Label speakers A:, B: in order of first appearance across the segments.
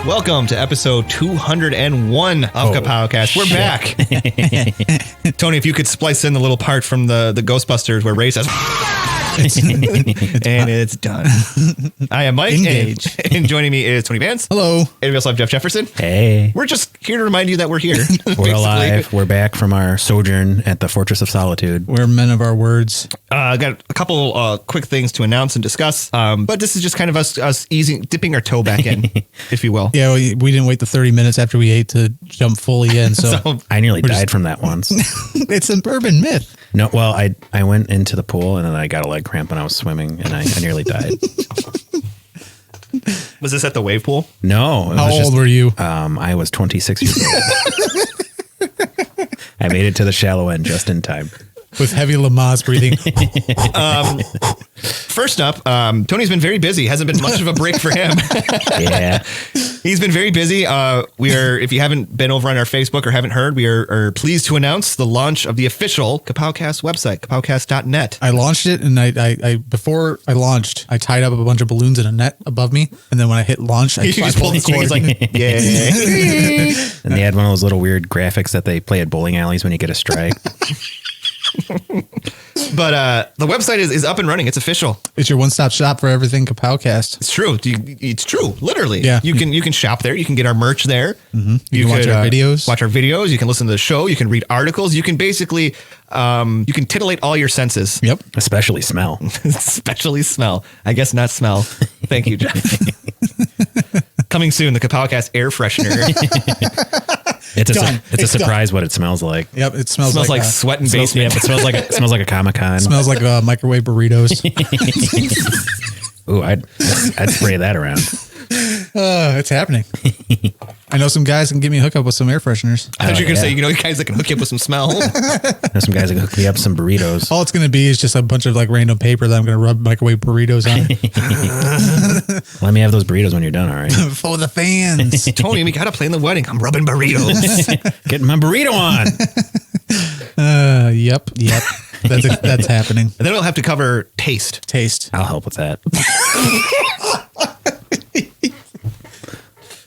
A: Welcome to episode 201 of Kapowcast. We're back. Tony, if you could splice in the little part from the Ghostbusters where Ray says, and it's done. I am Mike, and joining me is Tony Vance.
B: Hello.
A: And we also have Jeff Jefferson.
C: Hey.
A: We're just here to remind you that we're here.
C: We're alive. We're back from our sojourn at the Fortress of Solitude.
B: We're men of our words.
A: I got a couple quick things to announce and discuss, but this is just kind of us dipping our toe back in, if you will.
B: Yeah, we didn't wait the 30 minutes after we ate to jump fully in, so
C: I nearly died from that once.
B: it's an urban myth.
C: No, well, I went into the pool and then I got a leg cramp when I was swimming and I nearly died.
A: Was this at the wave pool?
C: No.
B: How old were you?
C: I was 26 years old. I made it to the shallow end just in time.
B: With heavy Lamaze breathing.
A: First up, Tony's been very busy. Hasn't been much of a break for him.
C: Yeah.
A: He's been very busy. We are, if you haven't been over on our Facebook or haven't heard, we are pleased to announce the launch of the official Kapowcast website, kapowcast.net.
B: I launched it, and I before I launched, I tied up a bunch of balloons in a net above me, and then when I hit launch, I
A: just pulled the string. He's like, yay.
C: And they had one of those little weird graphics that they play at bowling alleys when you get a strike.
A: But the website is up and running. It's official.
B: It's your one-stop shop for everything Kapowcast.
A: It's true. It's true. Literally.
B: Yeah.
A: You can shop there. You can get our merch there.
B: Mm-hmm. You can watch our videos.
A: Watch our videos. You can listen to the show. You can read articles. You can basically you can titillate all your senses.
B: Yep.
C: Especially smell.
A: Especially smell. I guess not smell. Thank you, Jeff. Coming soon, the Kapowcast air freshener.
C: It's a surprise done. What it smells like.
B: Yep, it smells
A: like sweat and basement.
C: Yeah, it smells like a Comic-Con.
B: It smells like microwave burritos.
C: Ooh, I'd spray that around.
B: It's happening. I know some guys can get me a hookup with some air fresheners.
A: I thought you were going to say, guys that can hook you up with some smell.
C: There's some guys that can hook me up some burritos.
B: All it's going to be is just a bunch of random paper that I'm going to rub microwave burritos on.
C: Let me have those burritos when you're done, all right?
B: For the fans.
A: Tony, we got to play in the wedding. I'm rubbing burritos.
C: Getting my burrito on.
B: Yep. That's happening.
A: And then we'll have to cover taste.
C: I'll help with that.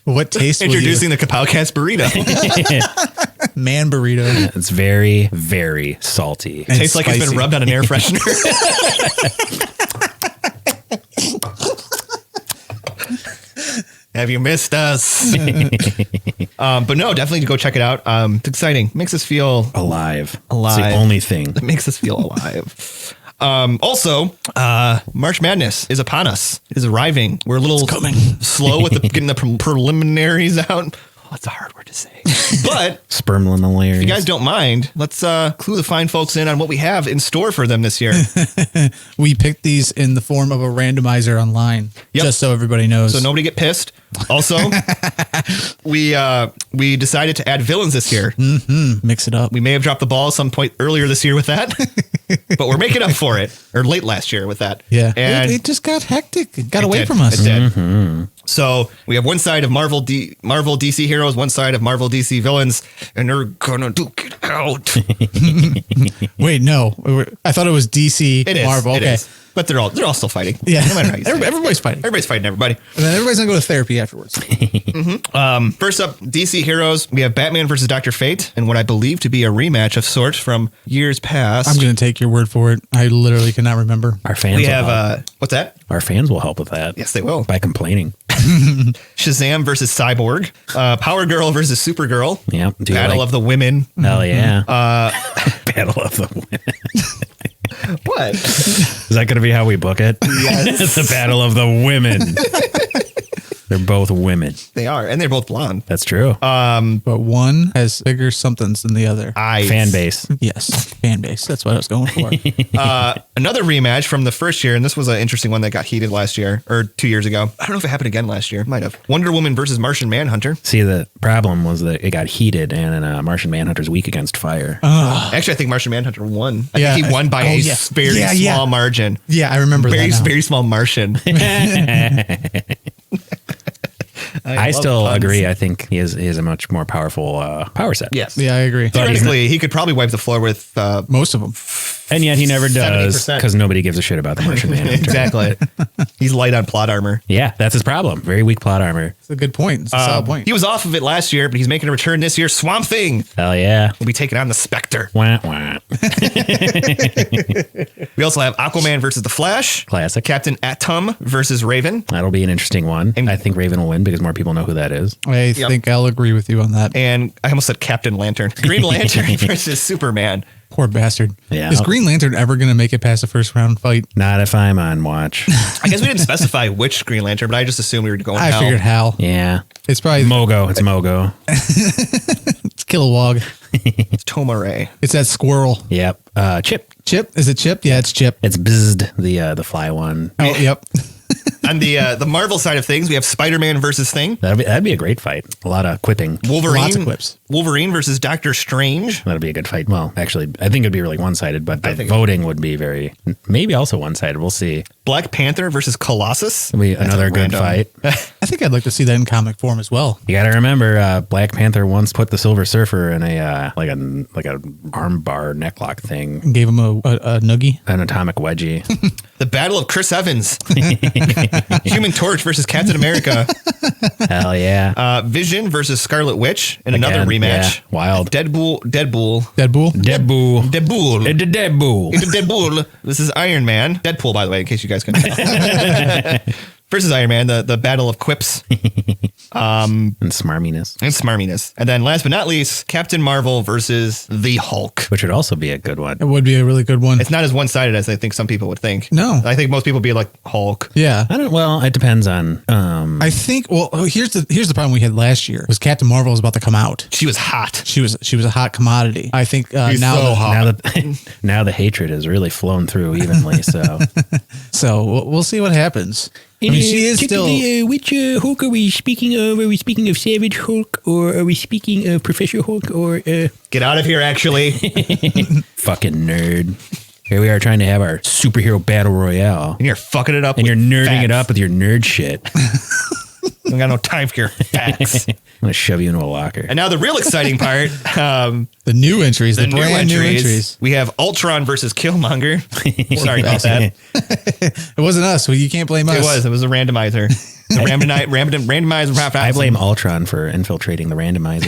B: What taste?
A: Introducing the Kapowcast burrito.
B: Man burrito.
C: It's very, very salty.
A: It tastes like it's been rubbed on an air freshener. Have you missed us? But no, definitely go check it out. It's exciting. Makes us feel
C: alive.
A: Alive.
C: It's the only thing
A: that makes us feel alive. Also, March Madness is upon us. It is arriving. We're a little slow with getting the preliminaries out. Oh, that's a hard word to say. But
C: spermlinaries.
A: If you guys don't mind, let's clue the fine folks in on what we have in store for them this year.
B: We picked these in the form of a randomizer online, just so everybody knows.
A: So nobody get pissed. Also, we decided to add villains this year.
B: Mm-hmm. Mix it up.
A: We may have dropped the ball some point earlier this year with that, but we're making up for it, or late last year with that.
B: Yeah,
A: and
B: it just got hectic. It got away from us.
A: It did. Mm-hmm. So we have one side of Marvel DC heroes, one side of Marvel DC villains, and they're gonna duke it out.
B: Wait, no, I thought it was DC Marvel.
A: It is. But they're all still fighting.
B: Yeah,
A: no matter how you say
B: everybody's fighting.
A: Everybody's fighting everybody.
B: And then everybody's gonna go to therapy afterwards.
A: Mm-hmm. First up, DC heroes. We have Batman versus Dr. Fate, and what I believe to be a rematch of sorts from years past.
B: I'm gonna take your word for it. I literally cannot remember.
C: Our fans.
A: We have what's that?
C: Our fans will help with that.
A: Yes, they will
C: by complaining.
A: Shazam versus Cyborg, Power Girl versus Supergirl.
C: Yep.
A: Battle of the Women.
C: Hell yeah. Battle of the Women.
A: What?
C: Is that going to be how we book it?
A: Yes.
C: The Battle of the Women. They're both women.
A: They are, and they're both blonde.
C: That's true.
B: But one has bigger somethings than the other.
C: Fan base.
B: Yes, fan base. That's what I was going for.
A: Another rematch from the first year, and this was an interesting one that got heated last year, or 2 years ago. I don't know if it happened again last year. Might have. Wonder Woman versus Martian Manhunter.
C: See, the problem was that it got heated, and Martian Manhunter's weak against fire.
A: Actually, I think Martian Manhunter won. I think he won by a very small margin.
B: Yeah, I remember that now.
A: Very small Martian.
C: I still agree. I think he is a much more powerful power set.
A: Yes.
B: Yeah, I agree.
A: Theoretically, he could probably wipe the floor with
B: most of them.
C: And yet he never does
A: 70%.
C: because nobody gives a shit about the Martian Manhunter.
A: Exactly. He's light on plot armor.
C: Yeah, that's his problem. Very weak plot armor.
B: It's a good point. It's a solid point.
A: He was off of it last year, but he's making a return this year. Swamp Thing
C: Hell yeah.
A: will be taking on the Spectre.
C: Wah, wah.
A: We also have Aquaman versus the Flash.
C: Classic.
A: Captain Atom versus Raven.
C: That'll be an interesting one.
A: And-
C: I think Raven will win because more people know who that is.
B: I think I'll agree with you on that.
A: And I almost said Captain Lantern. Green Lantern versus Superman.
B: Poor bastard.
C: Yeah.
B: Is Green Lantern ever going to make it past the first round fight?
C: Not if I'm on watch.
A: I guess we didn't specify which Green Lantern, but I just assumed we were going
B: I
A: Hal.
B: figured Hal.
C: Yeah.
B: It's probably
C: Mogo. It's Mogo.
B: it's Kilowog.
A: It's Tomare.
B: It's that squirrel.
C: Yep. Chip.
B: Chip? Is it Chip? Yeah, it's Chip.
C: It's Bizzed, the fly one.
B: Oh, yep.
A: On the Marvel side of things, we have Spider-Man versus Thing.
C: That'd be a great fight. A lot of quipping.
A: Wolverine.
B: Lots of quips.
A: Wolverine versus Doctor Strange.
C: That'd be a good fight. Well, actually, I think it'd be really one-sided, but the
A: think-
C: voting would be maybe also one-sided. We'll see.
A: Black Panther versus Colossus.
C: It'll be
A: That's
C: another
A: a
C: good
A: random-
C: fight.
B: I think I'd like to see that in comic form as well.
C: You got to remember, Black Panther once put the Silver Surfer in a like a arm bar necklock thing,
B: And gave him a noogie.
C: an atomic wedgie.
A: The Battle of Chris Evans. Human Torch versus Captain America.
C: Hell yeah!
A: Vision versus Scarlet Witch in another
C: Again,
A: rematch.
C: yeah, wild.
A: Deadpool.
B: Deadpool?
C: Deadpool.
A: Deadpool.
C: Deadpool.
A: It's Deadpool. This is Iron Man. Deadpool, by the way, in case you guys couldn't tell. Versus Iron Man, the battle of quips
C: And smarminess,
A: and smarminess. And then last but not least, Captain Marvel versus the Hulk.
C: which would also be a good one.
B: It would be a really good one.
A: It's not as one-sided as I think some people would think.
B: No.
A: I think most people would be like Hulk.
B: Yeah.
C: Well, it depends on.
B: I think, well, here's the problem we had last year was Captain Marvel was about to come out.
A: She was hot.
B: She was a hot commodity. I think
A: She's
B: now
A: so hot.
C: Now the hatred has really flown through evenly. So
B: we'll see what happens. I mean, she is still.
C: Which Hulk are we speaking of? Are we speaking of Savage Hulk, or are we speaking of Professor Hulk, or
A: Get out of here, actually.
C: fucking nerd? Here we are trying to have our superhero battle royale,
A: And you're fucking it up.
C: and you're
A: with
C: nerding it
A: facts.
C: up with your nerd shit.
A: I got no time for your facts.
C: I'm gonna shove you into a locker.
A: And now the real exciting part.
B: The new entries, the
A: New
B: brand new entries.
A: We have Ultron versus Killmonger. Sorry about that.
B: It wasn't us. Well, you can't blame us.
A: It was a randomizer. Randomizer.
C: I blame Ultron for infiltrating the randomizer.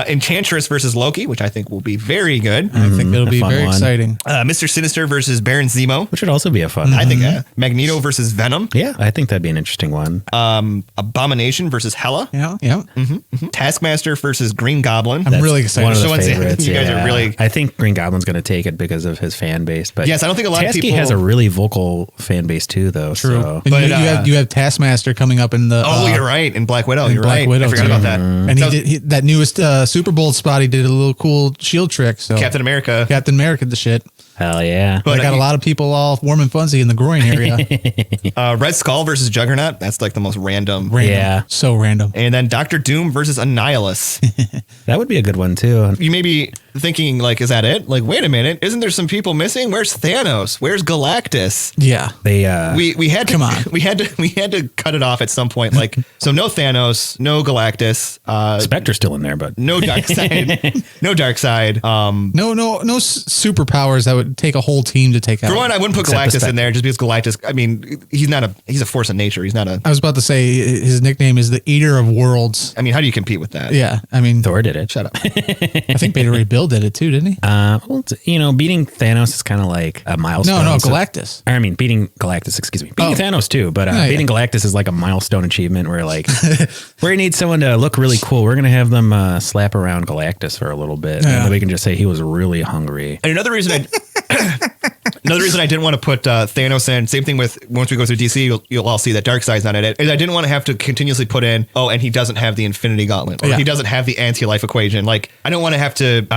A: Enchantress versus Loki, which I think will be very good.
B: I think it'll
C: a
B: be
C: fun
B: very
C: one.
B: exciting.
A: Mr. Sinister versus Baron Zemo.
C: Which would also be a fun.
A: I think Magneto versus Venom.
C: Yeah, I think that'd be an interesting one.
A: Abomination versus Hela.
B: Yeah, yeah.
A: Taskmaster versus Green Goblin.
B: I'm really excited.
C: One of the
A: Someone say-
C: favorites.
A: you guys are really-
C: I think Green Goblin's going to take it because of his fan base. But
A: Yes, I don't think a lot of
C: Tasky
A: people-
C: has a really vocal fan base too, though.
B: True.
C: So.
B: And
A: But,
B: you have Taskmaster coming up in the.
A: You're right. In Black Widow.
B: in
A: You're
B: Black
A: right.
B: Widow,
A: I forgot
B: too.
A: about that.
B: And
A: So,
B: that newest Super Bowl spot, he did a little cool shield trick. So
A: Captain America.
B: Captain America, the shit.
C: Hell yeah.
A: But
B: I got a lot of people all warm and fuzzy in the groin area.
A: Red Skull versus Juggernaut. That's like the most random.
B: Random.
C: Yeah.
B: So random.
A: And then Doctor Doom versus Annihilus.
C: That would be a good one too.
A: You may be thinking, like, is that it? Like, wait a minute. Isn't there some people missing? Where's Thanos? Where's Galactus?
B: Yeah.
C: They
A: We had to
B: Come on.
A: we had to cut it off at some point. Like, so no Thanos, no Galactus,
C: Spectre's still in there, but
A: no Darkseid, no Darkseid.
B: No superpowers that would take a whole team to take out.
A: For one, I wouldn't put
C: Except the
A: Galactus in there just because Galactus. I mean, he's a force of nature. He's not a.
B: I was about to say his nickname is the Eater of Worlds.
A: I mean, how do you compete with that?
B: Yeah, I mean,
C: Thor did it.
A: Shut up.
B: I think Beta Ray Bill did it too, didn't he?
C: Well, beating Thanos is kind of like a milestone.
B: No,
C: So-
B: Galactus.
C: I mean, beating Galactus, excuse me. Beating
B: Oh.
C: Thanos too, but
B: Yeah,
C: beating Galactus is like a milestone achievement where like, we need someone to look really cool. We're going to have them slap around Galactus for a little bit.
B: Yeah.
C: And then we can just say he was really hungry.
A: And another reason I didn't want to put Thanos in. Same thing with once we go through DC, you'll all see that Darkseid's not in it. Is I didn't want to have to continuously put in. Oh, and he doesn't have the Infinity Gauntlet, or
B: Yeah.
A: he doesn't have the anti-life equation. Like, I don't want to have to.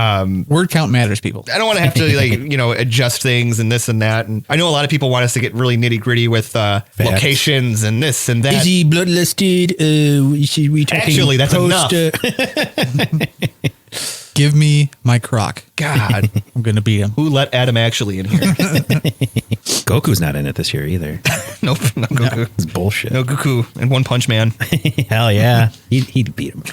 B: Word count matters, people.
A: I don't want to have to adjust things and this and that. And I know a lot of people want us to get really nitty gritty with locations and this and that.
C: he bloodlusted? We
A: Actually, that's enough.
B: Give me my croc.
A: God,
B: I'm gonna beat him.
A: who let Adam actually in here?
C: Goku's not in it this year either.
A: Nope, no Goku.
C: It's bullshit.
A: No Goku and One Punch Man.
C: Hell yeah. He'd beat him.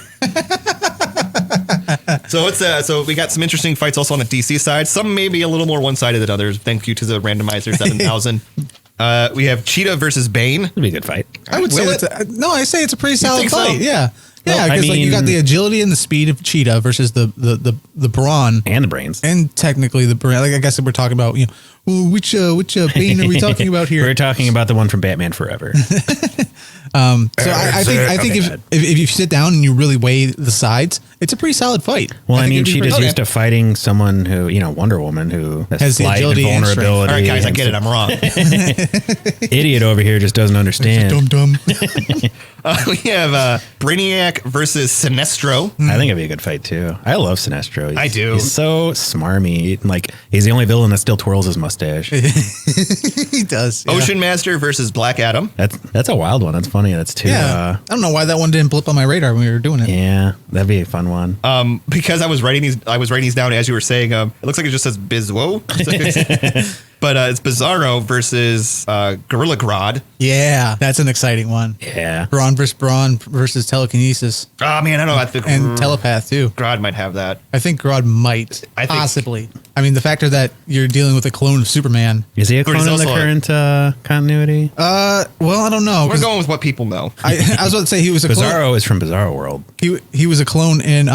A: So so we got some interesting fights also on the DC side. Some maybe a little more one-sided than others. Thank you to the randomizer 7000. We have Cheetah versus Bane.
C: It'd be a good fight.
B: I would say I say it's a pretty solid
A: think so?
B: fight. Yeah.
C: Well,
B: Yeah, because like you got the agility and the speed of Cheetah versus the brawn
C: And the brains.
B: and technically the brain. Like I guess we're talking about well, which Bane are we talking about here?
C: We're talking about the one from Batman Forever.
B: So I think if you sit down and you really weigh the sides, it's a pretty solid fight.
C: Well, I mean,
B: it'd be
C: Cheetah's
B: pretty-
C: used to fighting someone who, Wonder Woman, who
B: Has the
C: slight
B: agility and strength.
C: vulnerability.
A: All right, guys, I
C: and
A: get it. I'm wrong.
C: Idiot over here just doesn't understand.
B: Dumb.
A: We have Brainiac versus Sinestro.
C: I think it'd be a good fight too. I love Sinestro.
A: I do.
C: He's so smarmy. Like he's the only villain that still twirls his mustache.
B: He does. Yeah.
A: Ocean Master versus Black Adam.
C: That's a wild one. That's funny. That's too.
B: Yeah. I don't know why that one didn't blip on my radar when we were doing it.
C: Yeah, that'd be a fun one.
A: Because I was writing these down as you were saying. It looks like it just says Bizwo. But it's Bizarro versus Gorilla Grodd.
B: Yeah, that's an exciting one.
C: Yeah.
B: Brawn versus telekinesis
A: Oh man, I don't know. I think
B: and telepath too.
A: Grodd might have that.
B: I think Grodd might
A: I think-
B: possibly. I mean, the factor that you're dealing with a clone of Superman.
C: Is he a
A: But he's
C: clone in the
A: also
C: current continuity?
B: Well, I don't know.
A: We're
B: 'cause
A: going with what people know.
B: I was about to say he was a clone.
C: Bizarro is from Bizarro World.
B: He was a clone in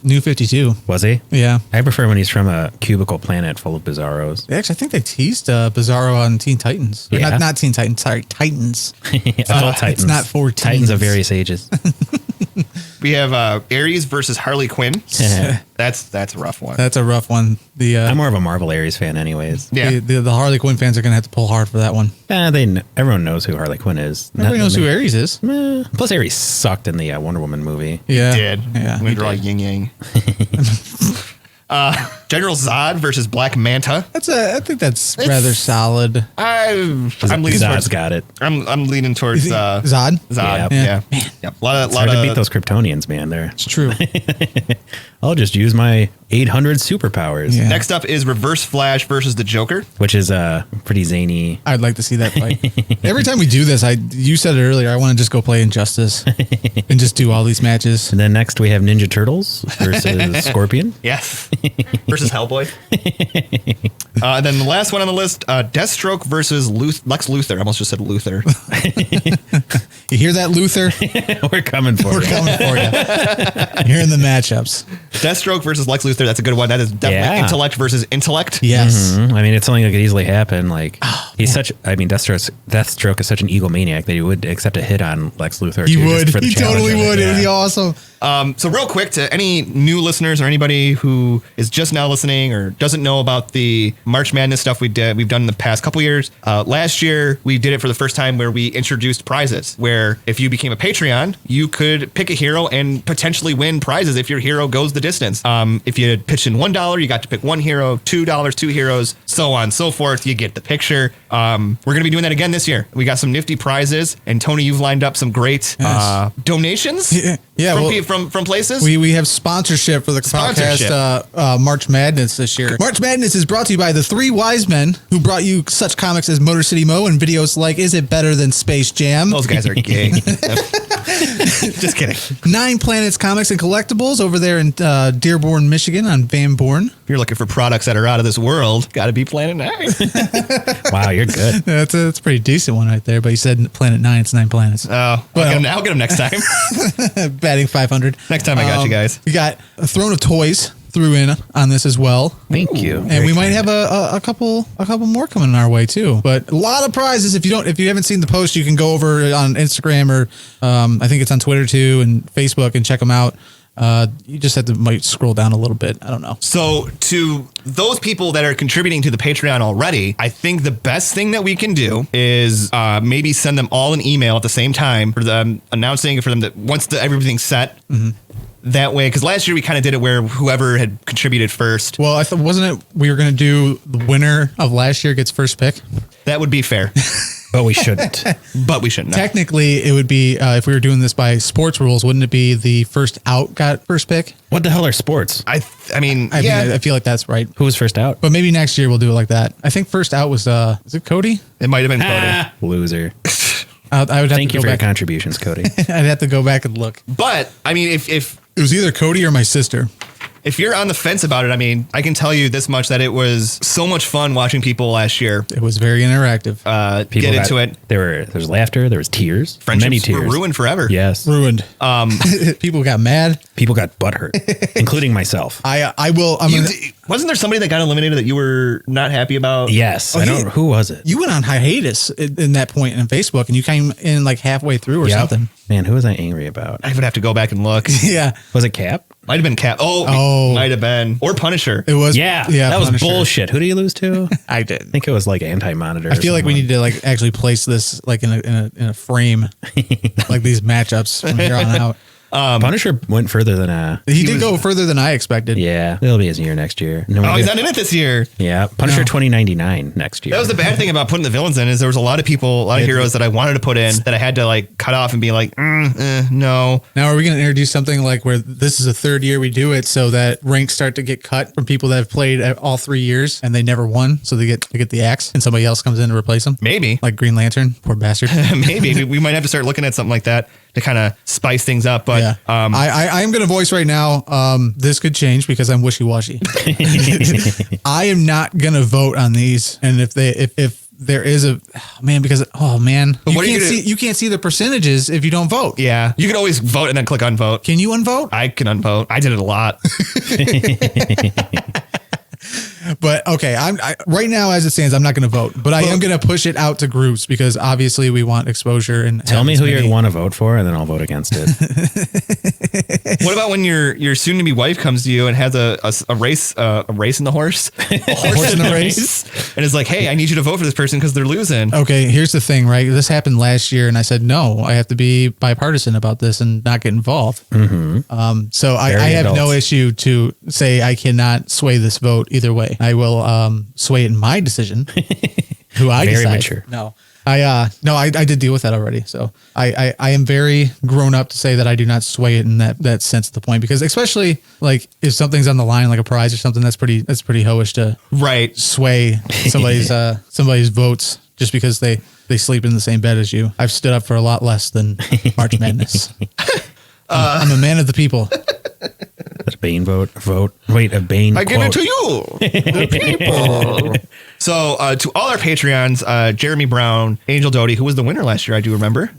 B: New 52.
C: Was he?
B: Yeah.
C: I prefer when he's from a cubicle planet full of Bizarros.
B: Actually, I think they teased Bizarro on Teen Titans. Or
C: Yeah.
B: not Teen Titans. Sorry, Titans.
C: Adult Titans.
B: It's not for
C: Titans
B: teens.
C: of various ages.
A: We have Ares versus Harley Quinn. That's a rough one.
B: That's a rough one.
C: I'm more of a Marvel Ares fan, anyways.
A: Yeah.
B: The Harley Quinn fans are going to have to pull hard for that one.
C: Everyone knows who Harley Quinn is.
B: Everybody knows who Ares is.
C: Plus, Ares sucked in the Wonder Woman movie.
B: Yeah.
A: Did.
B: Yeah.
A: We draw yin yang. General Zod versus Black Manta.
B: I think that's rather solid.
A: I'm leaning
C: Zod's
A: towards.
C: got it.
A: I'm leaning towards
B: Zod?
A: Zod.
C: Yeah.
A: Yeah. Yep. A lot
C: It's hard to beat
A: of
C: those Kryptonians, man.
B: It's true.
C: I'll just use my 800 superpowers,
B: Yeah.
A: Next up is Reverse Flash versus the Joker.
C: which is pretty zany.
B: I'd like to see that fight. Every time we do this, you said it earlier, I want to just go play Injustice and just do all these matches.
C: And then next we have Ninja Turtles versus Scorpion.
A: Yes. Versus Hellboy. Then the last one on the list, Deathstroke versus Lex Luthor. I almost just said Luther.
B: You hear that, Luther?
C: We're coming for
B: We're
C: you.
B: coming for you. Here in the matchups.
A: Deathstroke versus Lex Luthor. That's a good one. That is definitely
C: Yeah.
A: intellect versus intellect.
B: Yes.
C: I mean, it's something that could easily happen. Like Deathstroke is such an egomaniac that he would accept a hit on Lex Luthor.
B: He
C: too,
B: would.
C: just for the
B: He
C: challenge
B: totally
C: of it.
B: would. It would be
C: Yeah.
B: awesome.
A: So real quick, to any new listeners or anybody who is just now listening or doesn't know about the March Madness stuff we've done in the past couple years. Last year we did it for the first time where we introduced prizes, where if you became a Patreon, you could pick a hero and potentially win prizes if your hero goes the distance. If you had pitched in $1, you got to pick one hero, $2, two heroes, so on and so forth. You get the picture. We're going to be doing that again this year. We got some nifty prizes, and Tony, you've lined up some great donations.
B: Yeah,
A: from places.
B: We have sponsorship for the Kapowcast March Madness this year. March Madness is brought to you by the three wise men who brought you such comics as Motor City Mo and videos like Is It Better Than Space Jam?
A: Those guys are gay. Just kidding.
B: 9 Planets Comics and Collectibles over there in Dearborn, Michigan on Van Born.
A: If you're looking for products that are out of this world, got to be Planet 9.
C: Wow, you're good.
B: That's a pretty decent one right there, but you said Planet 9, it's 9 planets.
A: Oh,
B: Well-
A: I'll get them next time.
B: Batting 500.
A: Next time I got you guys.
B: We got a Throne of Toys threw in on this as well.
C: Thank you.
B: And we might have a couple more coming our way too. But a lot of prizes. If you haven't seen the post, you can go over on Instagram or I think it's on Twitter too and Facebook and check them out. You just have to might scroll down a little bit. I don't know.
A: So to those people that are contributing to the Patreon already, I think the best thing that we can do is maybe send them all an email at the same time for them announcing for them that once everything's set. Mm-hmm. That way, because last year we kind of did it where whoever had contributed first.
B: Well, I thought wasn't it we were going to do the winner of last year gets first pick?
A: That would be fair.
C: But we shouldn't.
A: But we shouldn't.
B: Technically, it would be if we were doing this by sports rules. Wouldn't it be the first out got first pick?
C: What the hell are sports?
A: I mean,
B: I feel like that's right.
C: Who was first out?
B: But maybe next year we'll do it like that. I think first out was is it Cody?
A: it might have been Cody.
C: Loser.
B: I would have
C: Thank
B: to
C: you
B: go
C: for your
B: back.
C: contributions, Cody.
B: I'd have to go back and look.
A: But I mean, if
B: It was either Cody or my sister.
A: if you're on the fence about it, I mean, I can tell you this much, that it was so much fun watching people last year.
B: It was very interactive.
A: Get into it.
C: There's laughter. There was tears.
A: Friendships
C: many tears.
A: were ruined forever.
C: Yes.
B: Ruined. People got mad.
C: People got butthurt, including myself.
A: Wasn't there somebody that got eliminated that you were not happy about?
C: Yes. I don't. Who was it?
B: You went on hiatus in that point in Facebook, and you came in like halfway through or something.
C: Man, who was I angry about?
A: I would have to go back and look.
B: Yeah.
C: Was it Cap?
A: Might have been Cap. Might have been. Or Punisher.
B: It was.
C: Yeah. That was
B: Punisher.
C: bullshit. Who did you lose to?
B: I did.
C: I think it was like Anti-Monitor.
B: I feel like we need to like actually place this like in a frame, like these matchups from here on out.
C: Punisher went further than
B: He did go further than I expected.
C: Yeah, it'll be his year next year.
A: He's not in it this year.
C: Yeah, Punisher 2099 next year.
A: That was the bad thing about putting the villains in, is there was a lot of heroes that I wanted to put in that I had to like cut off and be like, no.
B: Now, are we going to introduce something like where this is the third year we do it, so that ranks start to get cut from people that have played all 3 years and they never won, so they get the axe and somebody else comes in to replace them?
A: Maybe.
B: Like Green Lantern, poor bastard.
A: Maybe we might have to start looking at something like that to kind of spice things up. But
B: yeah. I am going to voice right now. This could change because I'm wishy-washy. I am not going to vote on these. And if there is because you can't see the percentages if you don't vote.
A: Yeah, you can always vote and then click unvote.
B: Can you unvote?
A: I can unvote. I did it a lot.
B: But okay, right now as it stands, I'm not going to vote, but I am going to push it out to groups because obviously we want exposure. And
C: tell me who you want to vote for, and then I'll vote against it.
A: What about when your soon-to-be wife comes to you and has a race in the horse, a horse in the race, and is like, "Hey, I need you to vote for this person because they're losing."
B: Okay, here's the thing, right? This happened last year, and I said no. I have to be bipartisan about this and not get involved. Mm-hmm. So I have no issue to say I cannot sway this vote either way. I will sway it in my decision. Who I
C: very
B: decide.
C: mature.
B: No, I did deal with that already. So I am very grown up to say that I do not sway it in that sense at the point, because especially like if something's on the line, like a prize or something, that's pretty hoish to sway somebody's votes just because they sleep in the same bed as you. I've stood up for a lot less than March Madness. I'm a man of the people.
C: That's a Bane vote. Wait, a Bane.
A: I give it to you, the people. So to all our Patreons, Jeremy Brown, Angel Doty, who was the winner last year, I do remember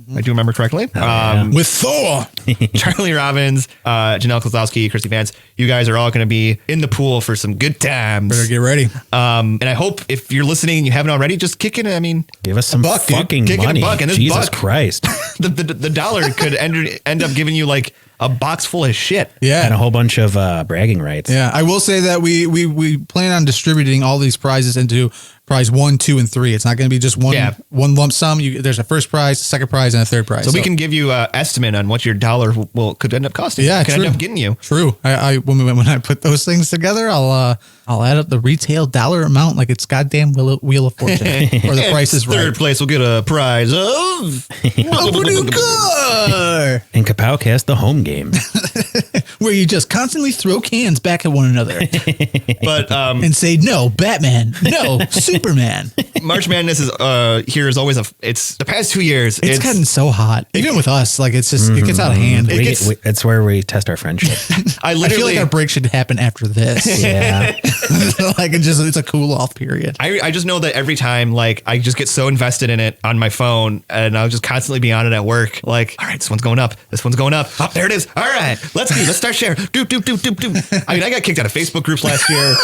A: correctly.
B: With Thor,
A: Charlie Robbins, Janelle Kozlowski, Christy Vance. You guys are all going to be in the pool for some good times.
B: Better get ready.
A: And I hope if you're listening and you haven't already, just kick in. I mean,
C: give us some fucking
A: kick
C: money.
A: In a buck, and this
C: Jesus
A: buck,
C: Christ.
A: the dollar could end up giving you like a box full of shit.
B: Yeah.
C: And a whole bunch of bragging rights.
B: Yeah. I will say that we plan on distributing all these prizes into prize 1, 2, and 3. It's not going to be just one lump sum. There's a first prize, a second prize, and a third prize.
A: So we can give you an estimate on what your dollar could end up costing.
B: Yeah,
A: could end up getting you.
B: True. When I put those things together, I'll add up the retail dollar amount like it's goddamn Wheel of Fortune, or the price is right.
A: Third place will get a prize of a new car.
C: And Kapowcast, the home game,
B: where you just constantly throw cans back at one another,
A: but
B: and say no, Batman, no, Superman.
A: March Madness is here is always it's the past 2 years.
B: It's gotten so hot, even with us. Like it's just it gets out of hand.
C: It's where we test our friendship.
B: I feel like our break should happen after this.
C: Yeah.
B: Like it's a cool off period.
A: I just know that every time, like, I just get so invested in it on my phone, and I'll just constantly be on it at work. Like, all right, this one's going up. This one's going up. Oh, there it is. All right, let's start sharing. Doop. I mean, I got kicked out of Facebook groups last year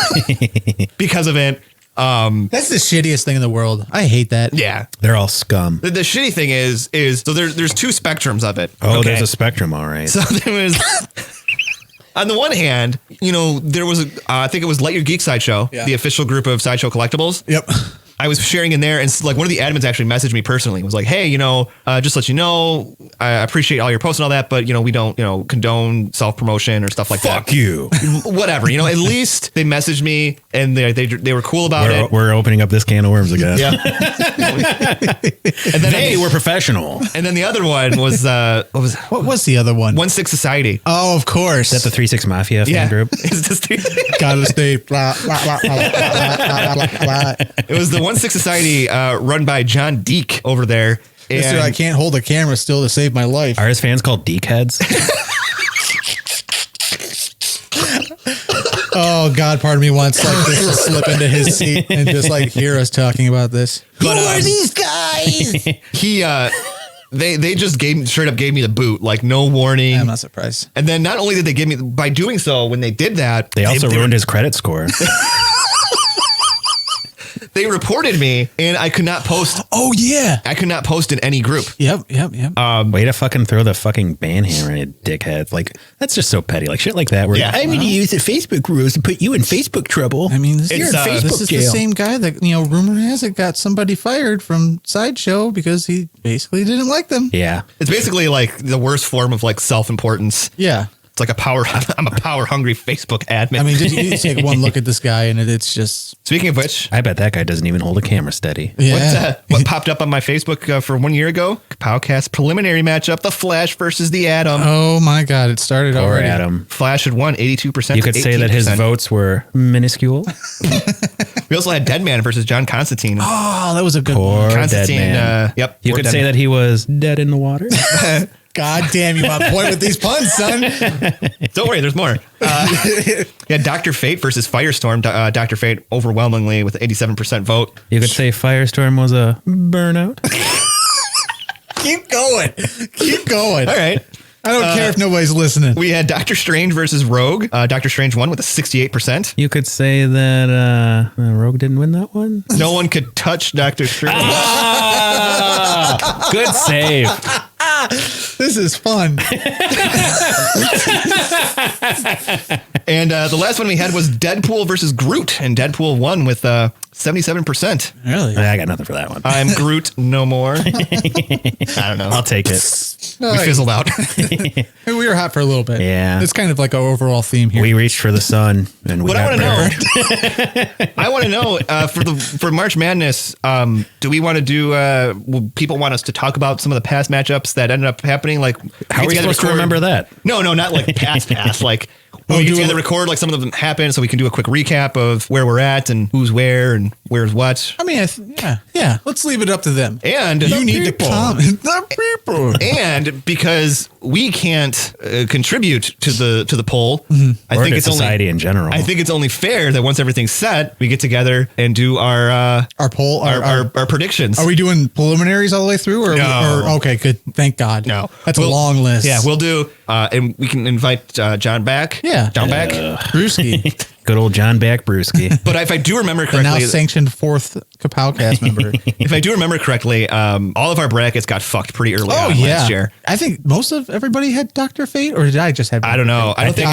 A: because of it.
B: That's the shittiest thing in the world. I hate that.
A: Yeah,
C: they're all scum.
A: The shitty thing is so there's two spectrums of it.
C: Oh, okay. There's a spectrum, all right.
A: So there was. On the one hand, there was I think it was Light Your Geek Sideshow, the official group of Sideshow Collectibles.
B: Yep.
A: I was sharing in there, and like one of the admins actually messaged me personally. It was like, hey, just to let you know, I appreciate all your posts and all that, but we don't, condone self-promotion or stuff like that.
C: Fuck you.
A: Whatever. At least they messaged me and they were cool about it.
C: We're opening up this can of worms again.
A: Yeah.
C: And then they were professional.
A: And then the other one was
B: what was the other one?
A: 1/6 Society.
B: Oh, of course.
C: Is that the 3-6 Mafia fan group?
B: Gotta stay. Blah, blah, blah, blah, blah, blah.
A: It was the 1/6 Society run by John Deek over there.
B: Mister, I can't hold a camera still to save my life.
C: Are his fans called Deek heads?
B: Oh God, part of me wants like this to slip into his seat and just like hear us talking about this.
A: But,
B: Who are these guys?
A: He they just straight up gave me the boot, like no warning.
B: I'm not surprised.
A: And then not only did they give me, by doing so, when they did that,
C: They also ruined his credit score.
A: They reported me, and I could not post.
B: Oh yeah.
A: I could not post in any group.
B: Yep.
C: Way to fucking throw the fucking ban hammer at dickheads. Like, that's just so petty. Like, shit like that. Where
A: Yeah.
C: I'm going to use the Facebook rules to put you in Facebook trouble.
B: I mean, this,
A: It's,
B: is,
A: Facebook
B: this is the
C: jail.
B: same guy that, rumor has it got somebody fired from Sideshow because he basically didn't like them.
C: Yeah.
A: It's basically like the worst form of like self-importance.
B: Yeah.
A: It's like I'm a power hungry Facebook admin.
B: I mean, you take one look at this guy and it's just.
A: Speaking of which,
C: I bet that guy doesn't even hold a camera steady.
B: Yeah.
A: what popped up on my Facebook for 1 year ago? Kapowcast preliminary matchup: The Flash versus the Atom.
B: Oh my God. It started
C: Poor
B: already.
C: Adam.
A: Flash had won 82%.
C: You could say that his
A: 18%.
C: votes were minuscule.
A: We also had Deadman versus John Constantine.
B: Oh, that was a good
C: Poor
B: one.
A: Constantine.
C: dead man.
A: Yep.
C: You
A: poor
C: could
A: dead
C: say
A: man.
C: that he was dead in the water.
B: God damn, you on point with these puns, son.
A: Don't worry, there's more. Yeah, Dr. Fate versus Firestorm. Dr. Fate overwhelmingly with 87% vote.
C: You could say Firestorm was a burnout.
B: Keep going. Keep going.
A: All right.
B: I don't care if nobody's listening.
A: We had Doctor Strange versus Rogue. Doctor Strange won with a 68%.
C: You could say that Rogue didn't win that one.
A: No one could touch Doctor Strange.
C: Good save.
B: This is fun.
A: And the last one we had was Deadpool versus Groot. And Deadpool won with 77%.
B: Really?
C: I got nothing for that one.
A: I'm Groot no more. I don't know.
C: I'll take it.
A: We fizzled out.
B: We were hot for a little bit.
C: Yeah.
B: It's kind of like our overall theme here.
C: We reached for the sun, and we
A: What I
C: got
A: want
C: burned.
A: to know, I want to know for March Madness, do we want to do? Will people want us to talk about some of the past matchups that ended up happening? Like,
C: How are we supposed to remember that?
A: No, not like past. Like, when we get together, record like some of them happened, so we can do a quick recap of where we're at and who's where and where's what.
B: I mean, yeah. Let's leave it up to them.
A: And
B: You need to comment. The people.
A: And because we can't contribute to the poll, I
C: Or
A: think
C: to
A: it's
C: society
A: only
C: in general.
A: I think it's only fair that once everything's set, we get together and do our
B: poll.
A: our predictions.
B: Are we doing preliminaries all the way through?
A: No.
B: Or okay, good. Thank God.
A: No,
B: That's a long list.
A: Yeah, we'll do, and we can invite John back.
B: Yeah.
A: John back.
B: Brewski,
C: Good old John Back Brewski.
A: But if I do remember
B: the now
A: correctly,
B: sanctioned fourth Kapowcast member.
A: if I do remember correctly, all of our brackets got fucked pretty early on last year.
B: I think most of everybody had Dr. Fate, or did I just have?
A: I don't know. I don't think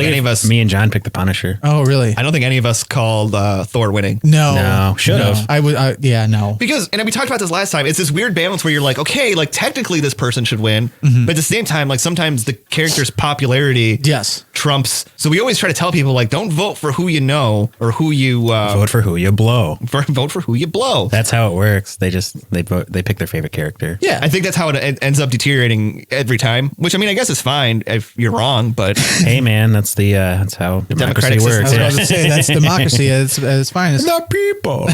A: any of us.
C: Me and John picked the Punisher.
B: Oh, really?
A: I don't think any of us called Thor winning.
B: No,
C: should have.
B: I would. Yeah, no.
A: Because, and we talked about this last time, it's this weird balance where you're like, okay, like technically this person should win, but at the same time, like sometimes the character's popularity
B: Yes.
A: trumps. So we always try to tell people like, don't vote for who you know or who you
C: Vote for who you blow.
A: vote for who you blow.
C: That's how it works. They vote. They pick their favorite character.
B: Yeah.
A: I think that's how it ends up deteriorating every time. Which I mean, I guess is fine if you're wrong, but
C: Hey man, that's how democracy
A: Democratic
C: works.
A: system.
B: I was about to say that's democracy at its finest.
C: The people.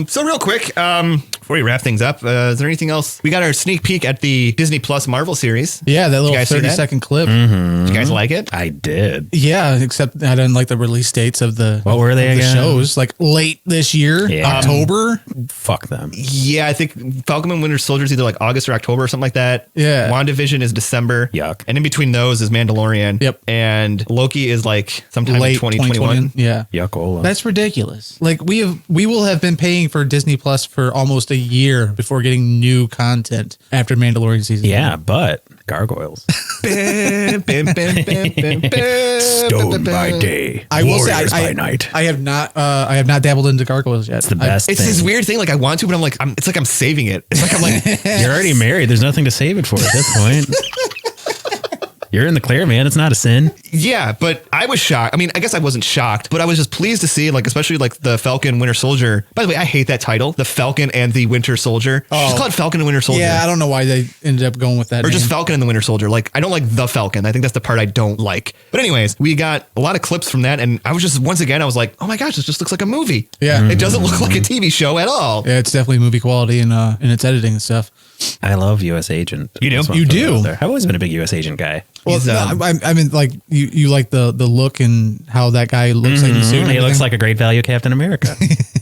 A: So real quick, before we wrap things up, is there anything else? We got our sneak peek at the Disney Plus Marvel series.
B: Yeah, that little
A: guys see that?
B: 30-second clip.
A: Did you guys like it?
C: I did.
B: Yeah, except I didn't like the release dates of the
C: What were they
B: of the
C: again?
B: shows. Like late this year,
C: Yeah.
B: October.
C: Fuck them.
A: Yeah, I think Falcon and Winter Soldier is either like August or October or something like that.
B: Yeah.
A: WandaVision is December.
C: Yuck.
A: And in between those is Mandalorian.
B: Yep.
A: And Loki is like sometime
B: Late
A: in 2021.
B: Yeah.
C: Yuckola.
B: That's ridiculous. Like we will have been paying for Disney Plus for almost a year before getting new content after Mandalorian season.
C: Yeah, but gargoyles.
A: Bam, bam, bam, bam, bam, bam,
C: Stone by
A: bam.
C: day,
B: I will say
C: warriors
B: I
C: by night.
B: I have not dabbled into gargoyles yet.
C: It's the best
A: It's
C: thing.
A: this weird thing. Like I want to, but I'm like, it's like I'm saving it. It's like I'm like,
C: You're already married. There's nothing to save it for at this point. You're in the clear, man. It's not a sin.
A: yeah, but I was shocked. I mean, I guess I wasn't shocked, but I was just pleased to see, like, especially like the Falcon Winter Soldier. By the way, I hate that title, the Falcon and the Winter Soldier. Just call it Falcon and Winter Soldier.
B: Yeah, I don't know why they ended up going with that.
A: Or just
B: name.
A: Falcon and the Winter Soldier. Like, I don't like the Falcon. I think that's the part I don't like. But anyways, we got a lot of clips from that. And I was just, once again, I was like, oh my gosh, this just looks like a movie.
B: Yeah.
A: It doesn't look like a TV show at all.
B: Yeah, it's definitely movie quality in its editing and stuff.
C: I love U.S. Agent.
A: You do?
C: Just wanna
B: You
C: throw that
B: do?
C: out there. I've always been a big U.S. Agent guy.
B: Well,
A: He's,
B: I mean, like you like the look and how that guy looks like in the suit. and
C: He looks
B: everything?
C: like a great value Captain America.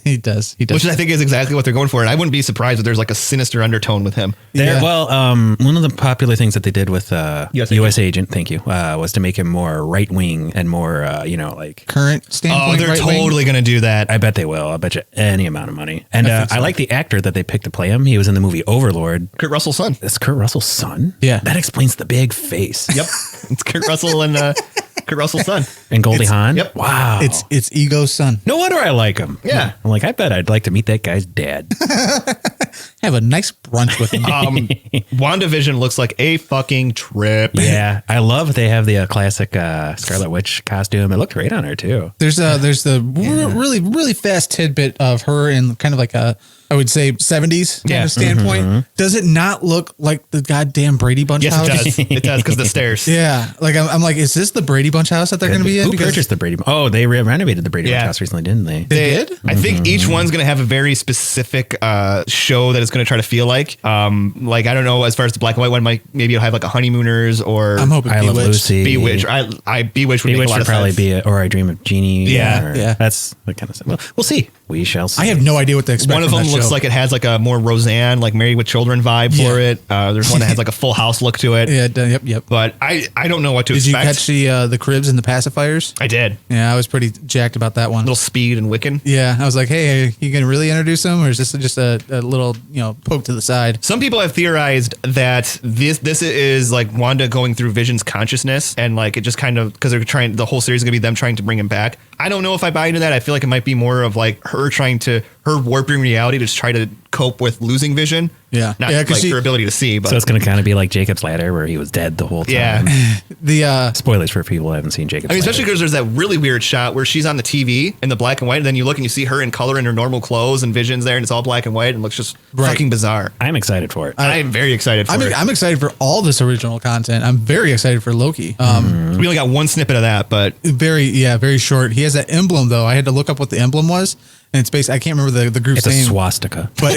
B: He does. He does.
A: which I think is exactly what they're going for. And I wouldn't be surprised if there's like a sinister undertone with him.
C: There,
B: Yeah.
C: well, one of the popular things that they did with
A: US
C: Agent, thank you, was to make him more right wing and more, like.
B: Current
A: Oh,
B: standpoint.
A: they're
B: right wing?
A: totally going to do that.
C: I bet they will. I bet you any amount of money. And
B: I think so.
C: I like the actor that they picked to play him. He was in the movie Overlord.
A: Kurt Russell's son.
C: That's Kurt Russell's son.
B: Yeah.
C: that explains the big face.
A: Yep. It's Kurt Russell and Kurt Russell's son.
C: And Goldie Hawn.
A: Yep.
C: Wow.
B: It's Ego's son.
C: no wonder I like him.
A: Yeah.
C: I'm like, I bet I'd like to meet that guy's dad.
B: Have a nice brunch with him.
A: WandaVision looks like a fucking trip.
C: Yeah, I love they have the classic Scarlet Witch costume. It looked great on her too.
B: There's the really fast tidbit of her in kind of like a, I would say 70s kind
A: Yeah.
B: of standpoint. Does it not look like the goddamn Brady Bunch
A: Yes,
B: house?
A: it does. It does because the stairs.
B: Yeah, like I'm like, is this the Brady Bunch house that they're going to be in?
C: Who
B: Because
C: purchased the Brady? Oh, they renovated the Brady
A: Yeah.
C: Bunch house recently, didn't they?
B: they did.
A: I think each one's going to have a very specific show that it's going to try to feel like. Like, I don't know, as far as the black and white one, maybe it'll have like a Honeymooners or
B: I'm hoping
C: I Love
B: Bewitched.
C: Lucy.
A: Bewitched. I Bewitched would make a
C: Bewitched
A: lot
C: would
A: of
C: probably
A: sense.
C: be it, or I Dream of Jeannie.
A: Yeah.
C: or-
B: Yeah.
C: That's the kind of stuff. Well, we'll see. We shall see.
B: I have no idea what to expect.
A: One of
B: from
A: them
B: that
A: looks
B: show.
A: like it has like a more Roseanne, like Married with Children vibe for
B: Yeah.
A: it. There's one that has like a Full House look to it.
B: Yeah, yep.
A: But I don't know what to
B: Did you
A: expect.
B: catch the cribs and the pacifiers?
A: I did.
B: Yeah, I was pretty jacked about that one.
A: Little Speed and Wiccan.
B: Yeah, I was like, hey, are you going to really introduce them, or is this just a little poke to the side?
A: Some people have theorized that this is like Wanda going through Vision's consciousness, and like it just kind of, because they're trying, the whole series is gonna be them trying to bring him back. I don't know if I buy into that. I feel like it might be more of like her warping reality to try to cope with losing Vision.
B: Yeah.
A: Not
B: Yeah, 'cause
A: like her ability to see, but
C: So it's going to kind of be like Jacob's Ladder, where he was dead the whole time.
A: yeah.
B: The
C: Spoilers for people who haven't seen Jacob's
A: I mean,
C: Ladder.
A: especially because there's that really weird shot where she's on the TV in the black and white, and then you look and you see her in color in her normal clothes, and Vision's there, and it's all black and white, and looks just
B: Right.
A: fucking bizarre.
C: I'm excited for it.
A: I'm very excited for it.
B: I'm excited for all this original content. I'm very excited for Loki.
A: We only got one snippet of that, but
B: Very short. He has that emblem though. I had to look up what the emblem was, and it's based. I can't remember the group's
C: It's a
B: name,
C: swastika.
B: but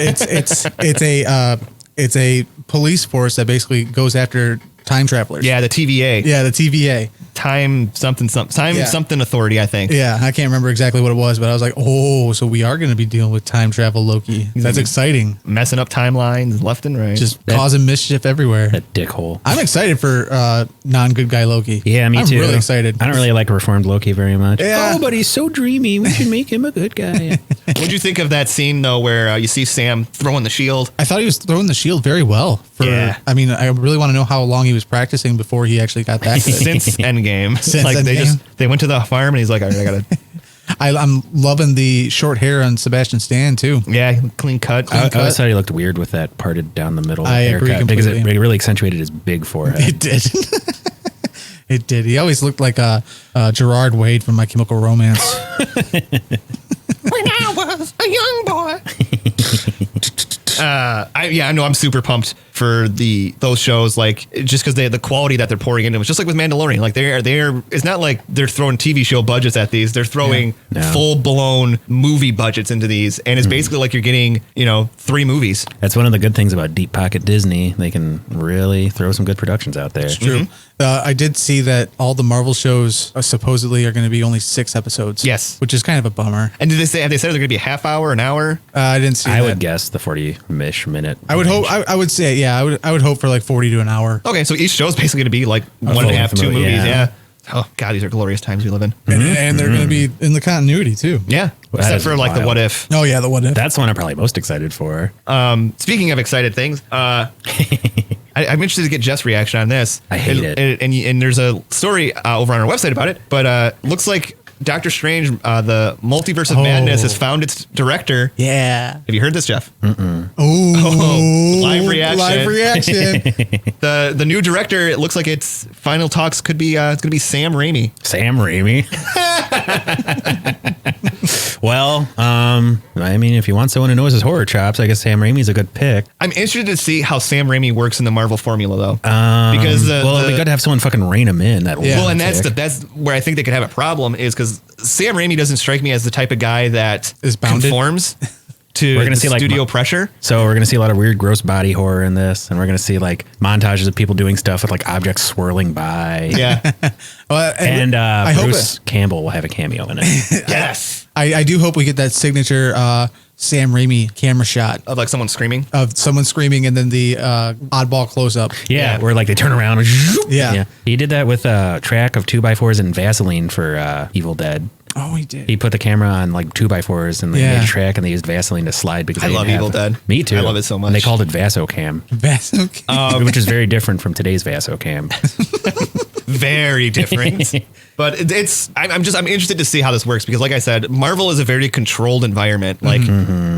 B: it's a police force that basically goes after time travelers.
A: yeah, the TVA.
B: Yeah, the TVA.
A: Time something
B: Yeah.
A: something authority, I think.
B: Yeah, I can't remember exactly what it was, but I was like, oh, so we are going to be dealing with time travel Loki. That's exciting.
A: Messing up timelines left and right.
B: Just causing mischief everywhere.
C: That dickhole.
B: I'm excited for non-good guy Loki.
C: Yeah, me
B: I'm
C: too.
B: really excited.
C: I don't really like Reformed Loki very much.
B: Yeah.
C: Oh, but he's so dreamy. We should make him a good guy.
A: What'd you think of that scene though, where you see Sam throwing the shield?
B: I thought he was throwing the shield very well.
A: Yeah.
B: I mean, I really want to know how long he was practicing before he actually got that good.
A: Since Endgame,
B: Since
A: like
B: Endgame.
A: they went to the farm and he's like, all right, I gotta,
B: I'm loving the short hair on Sebastian Stan too.
A: yeah, clean cut.
C: I always thought he looked weird with that parted down the middle
B: I agree
C: haircut because it
B: completely.
C: really accentuated his big forehead.
B: It did. It did. He always looked like Gerard Wade from My Chemical Romance.
A: When I was a young boy. I know I'm super pumped for those shows, like just because the quality that they're pouring into them. It's just like with Mandalorian, like they're it's not like they're throwing TV show budgets at these. They're throwing
C: Yeah.
A: full blown movie budgets into these, and it's basically like you're getting 3 movies.
C: That's one of the good things about Deep Pocket Disney. They can really throw some good productions out there.
B: True. I did see that all the Marvel shows supposedly are going to be only 6 episodes.
A: Yes.
B: Which is kind of a bummer.
A: And have they said they're going to be a half hour, an hour?
B: I didn't see
C: I
B: that.
C: would guess the 40-ish minute.
B: I would hope. I would say, yeah. I would hope for like 40 to an hour.
A: Okay, so each show is basically going to be like 1.5, 2
C: movie,
A: movies.
C: yeah.
A: Yeah. Oh God, these are glorious times we live in.
B: And they're going to be in the continuity too.
A: Yeah.
C: That
A: Except
C: is
A: for like the
C: wild.
A: what if.
B: Oh yeah, the what if.
C: That's the one I'm probably most excited for.
A: Speaking of excited things, I'm interested to get Jeff's reaction on this.
C: I hate it.
A: And there's a story over on our website about it, but looks like Doctor Strange, the Multiverse of Madness, has found its director.
B: Yeah.
A: Have you heard this, Jeff?
B: Oh,
A: live reaction.
B: Live reaction.
A: The new director, it looks like its final talks could be it's going to be Sam Raimi.
C: Sam Raimi. Well, I mean, if you want someone who knows his horror chops, I guess Sam Raimi's a good pick.
A: I'm interested to see how Sam Raimi works in the Marvel formula, though,
C: Because
A: because
C: it'd be good to have someone fucking rein him in. That
B: Yeah.
A: well, and
C: lunatic.
A: that's where I think they could have a problem is because Sam Raimi doesn't strike me as the type of guy that
B: Is bounded?
A: conforms to
C: We're gonna see, like,
A: studio pressure.
C: So we're gonna see a lot of weird, gross body horror in this, and we're gonna see like montages of people doing stuff with like objects swirling by.
A: Yeah.
C: And
B: I hope
C: Bruce Campbell will have a cameo in it.
A: Yes.
B: I do hope we get that signature Sam Raimi camera shot
A: Of like someone screaming.
B: of someone screaming and then the oddball close up.
C: Yeah, where like they turn around. And
B: Yeah.
C: He did that with a track of 2x4s and Vaseline for Evil Dead.
B: Oh, he did.
C: He put the camera on like 2x4s and they
B: Yeah.
C: made a track and they used Vaseline to slide because
A: I
C: they
A: love
C: didn't
A: Evil
C: have-
A: Dead.
C: Me too.
A: I love it so much.
C: And they called it Vasocam,
B: Okay.
C: which is very different from today's Vasocam.
A: Very different. But I'm interested to see how this works because, like I said, Marvel is a very controlled environment. Like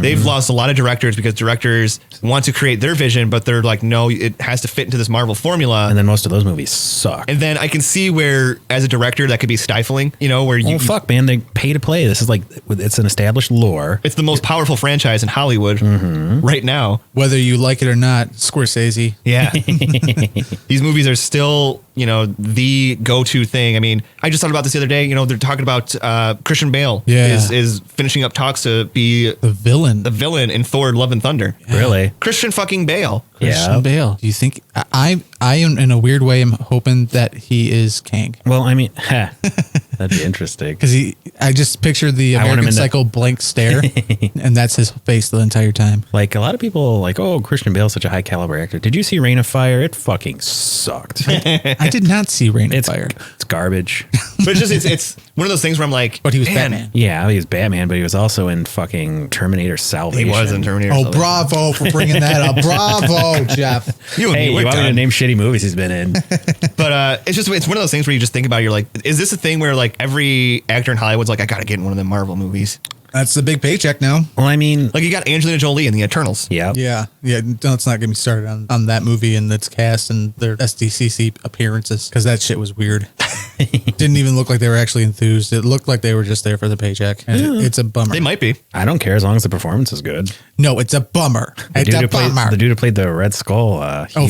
A: they've lost a lot of directors because directors want to create their vision, but they're like, no, it has to fit into this Marvel formula.
C: And then most of those movies suck.
A: And then I can see where, as a director, that could be stifling. You know, where you
C: Oh fuck, man! They pay to play. This is like it's an established lore.
A: it's the most powerful franchise in Hollywood right now.
B: Whether you like it or not, Scorsese.
A: Yeah. These movies are still, you know, the go-to thing. I mean, I just thought about this the other day. You know, they're talking about Christian Bale is finishing up talks to be
B: The villain.
A: the villain in Thor: Love and Thunder.
C: Really?
A: Christian fucking Bale.
B: Christian
C: Yeah.
B: Bale. Do you think I am in a weird way? I'm hoping that he is Kang
C: Well, I mean, that'd be interesting.
B: because I just picture the
C: I want him
B: American
C: in the-
B: Psycho blank stare, and that's his face the entire time.
C: Like a lot of people, like, oh, Christian Bale's such a high caliber actor. Did you see Reign of Fire? It fucking sucked.
B: I did not see Rain of
C: It's
B: Fire,
C: it's garbage.
A: But it's one of those things where I'm like,
B: but he was
A: man,
B: Batman.
C: Yeah, he was Batman, but he was also in fucking Terminator Salvation.
A: He was in Terminator.
B: Oh,
A: Salvation.
B: bravo for bringing that up. Bravo, Jeff.
A: You and
C: Hey,
A: me,
C: you
A: we're
C: want me to
A: done.
C: name shitty movies he's been in?
A: But it's one of those things where you just think about it, you're like, is this a thing where like every actor in Hollywood's like, I gotta get in one of them Marvel movies?
B: That's the big paycheck now.
C: Well, I mean,
A: Like you got Angelina Jolie in the Eternals.
C: yeah.
B: Yeah. Let's not get me started on that movie and its cast and their SDCC appearances because that shit was weird. Didn't even look like they were actually enthused. It looked like they were just there for the paycheck. And it's a bummer.
A: They might be.
C: I don't care as long as the performance is good.
B: No, it's a bummer. It's a bummer.
C: The dude who played the Red Skull.